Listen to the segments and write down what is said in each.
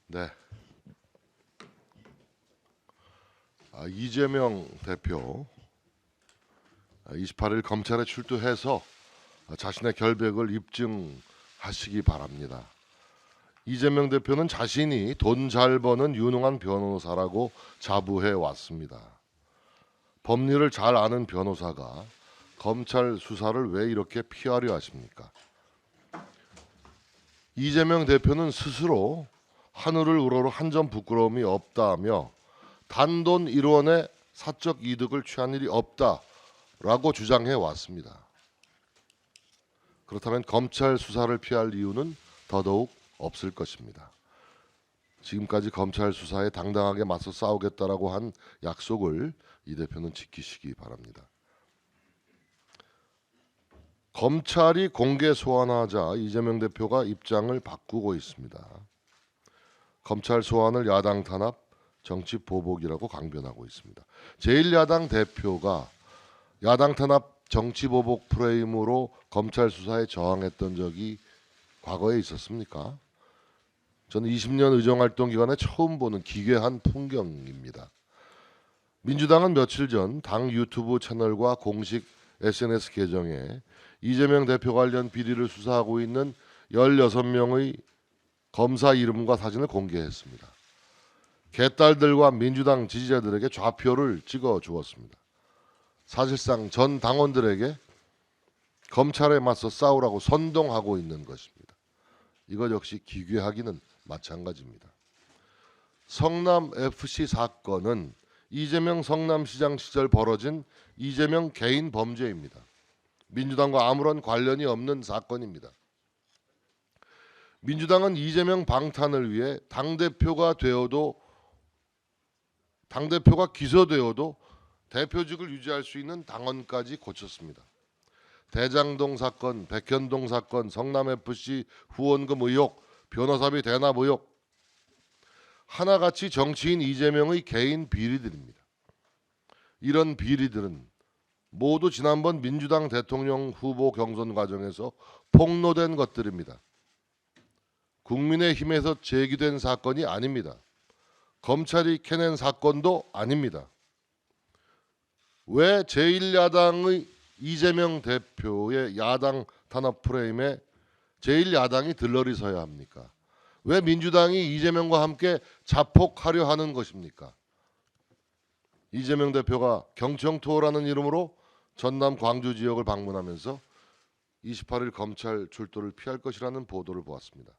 네. 이재명 대표 28일 검찰에 출두해서 자신의 결백을 입증하시기 바랍니다. 이재명 대표는 자신이 돈 잘 버는 유능한 변호사라고 자부해 왔습니다. 법리를 잘 아는 변호사가 검찰 수사를 왜 이렇게 피하려 하십니까? 이재명 대표는 스스로 하늘을 우러러 한 점 부끄러움이 없다며 단돈 1원의 사적 이득을 취한 일이 없다라고 주장해 왔습니다. 그렇다면 검찰 수사를 피할 이유는 더더욱 없을 것입니다. 지금까지 검찰 수사에 당당하게 맞서 싸우겠다라고 한 약속을 이 대표는 지키시기 바랍니다. 검찰이 공개 소환하자 이재명 대표가 입장을 바꾸고 있습니다. 검찰 소환을 야당 탄압, 정치 보복이라고 강변하고 있습니다. 제1야당 대표가 야당 탄압, 정치 보복 프레임으로 검찰 수사에 저항했던 적이 과거에 있었습니까? 저는 20년 의정활동 기간에 처음 보는 기괴한 풍경입니다. 민주당은 며칠 전 당 유튜브 채널과 공식 SNS 계정에 이재명 대표 관련 비리를 수사하고 있는 16명의 검사 이름과 사진을 공개했습니다. 개딸들과 민주당 지지자들에게 좌표를 찍어 주었습니다. 사실상 전 당원들에게 검찰에 맞서 싸우라고 선동하고 있는 것입니다. 이것 역시 기괴하기는 마찬가지입니다. 성남 FC 사건은 이재명 성남시장 시절 벌어진 이재명 개인 범죄입니다. 민주당과 아무런 관련이 없는 사건입니다. 민주당은 이재명 방탄을 위해 당대표가 기소되어도 대표직을 유지할 수 있는 당원까지 고쳤습니다. 대장동 사건, 백현동 사건, 성남FC 후원금 의혹, 변호사비 대납 의혹, 하나같이 정치인 이재명의 개인 비리들입니다. 이런 비리들은 모두 지난번 민주당 대통령 후보 경선 과정에서 폭로된 것들입니다. 국민의힘에서 제기된 사건이 아닙니다. 검찰이 캐낸 사건도 아닙니다. 왜 제1야당의 이재명 대표의 야당 탄압 프레임에 제1야당이 들러리 서야 합니까? 왜 민주당이 이재명과 함께 자폭하려 하는 것입니까? 이재명 대표가 경청 투어라는 이름으로 전남 광주 지역을 방문하면서 28일 검찰 출두를 피할 것이라는 보도를 보았습니다.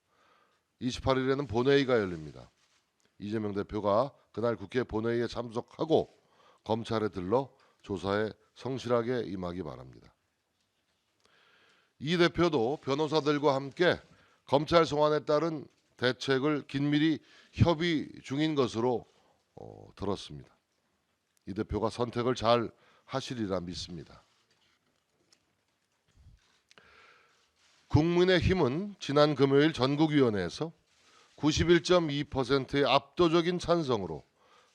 28일에는 본회의가 열립니다. 이재명 대표가 그날 국회 본회의에 참석하고 검찰에 들러 조사에 성실하게 임하기 바랍니다. 이 대표도 변호사들과 함께 검찰 소환에 따른 대책을 긴밀히 협의 중인 것으로 들었습니다. 이 대표가 선택을 잘 하시리라 믿습니다. 국민의힘은 지난 금요일 전국위원회에서 91.2%의 압도적인 찬성으로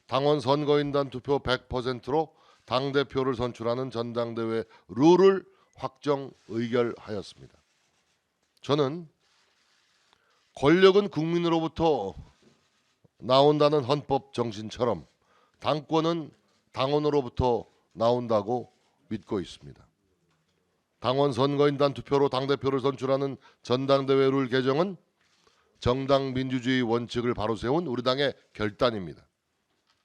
당원 선거인단 투표 100%로 당대표를 선출하는 전당대회 룰을 확정 의결하였습니다. 저는 권력은 국민으로부터 나온다는 헌법 정신처럼 당권은 당원으로부터 나온다고 믿고 있습니다. 당원 선거인단 투표로 당대표를 선출하는 전당대회 룰 개정은 정당 민주주의 원칙을 바로 세운 우리 당의 결단입니다.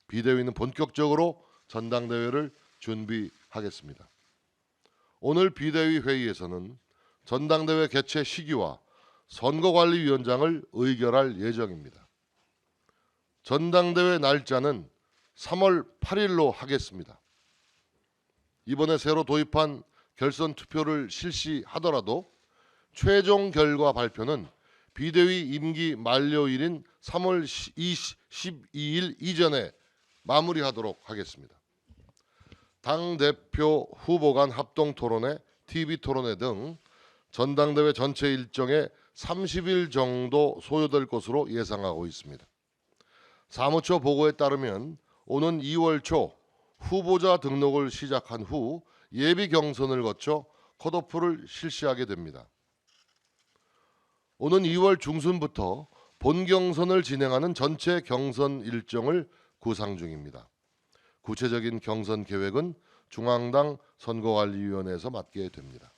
비대위는 본격적으로 전당대회를 준비하겠습니다. 오늘 비대위 회의에서는 전당대회 개최 시기와 선거관리위원장을 의결할 예정입니다. 전당대회 날짜는 3월 8일로 하겠습니다. 이번에 새로 도입한 결선 투표를 실시하더라도 최종 결과 발표는 비대위 임기 만료일인 3월 12일 이전에 마무리하도록 하겠습니다. 당대표 후보 간 합동 토론회, TV 토론회 등 전당대회 전체 일정에 30일 정도 소요될 것으로 예상하고 있습니다. 사무처 보고에 따르면 오는 2월 초 후보자 등록을 시작한 후 예비 경선을 거쳐 컷오프를 실시하게 됩니다. 오는 2월 중순부터 본경선을 진행하는 전체 경선 일정을 구상 중입니다. 구체적인 경선 계획은 중앙당 선거관리위원회에서 맡게 됩니다.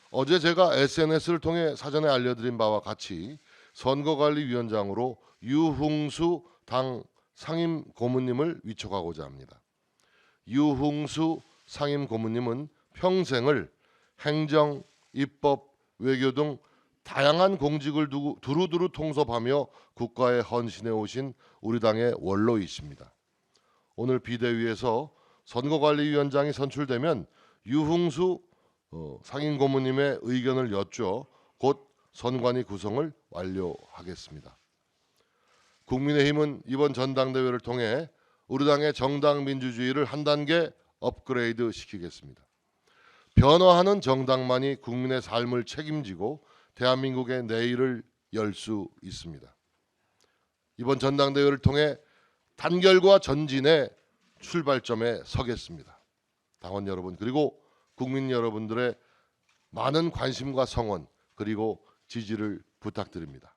어제 제가 SNS를 통해 사전에 알려드린 바와 같이 선거관리위원장으로 유흥수 당 상임 고문님을 위촉하고자 합니다. 유흥수 상임 고문님은 평생을 행정, 입법, 외교 등 다양한 공직을 두루두루 통섭하며 국가에 헌신해 오신 우리 당의 원로이십니다. 오늘 비대위에서 선거관리위원장이 선출되면 유흥수 상임 고문님의 의견을 여쭈어 곧 선관위 구성을 완료하겠습니다. 국민의힘은 이번 전당대회를 통해 우리 당의 정당 민주주의를 한 단계 업그레이드 시키겠습니다. 변화하는 정당만이 국민의 삶을 책임지고 대한민국의 내일을 열 수 있습니다. 이번 전당대회를 통해 단결과 전진의 출발점에 서겠습니다. 당원 여러분 그리고 국민 여러분들의 많은 관심과 성원 그리고 지지를 부탁드립니다.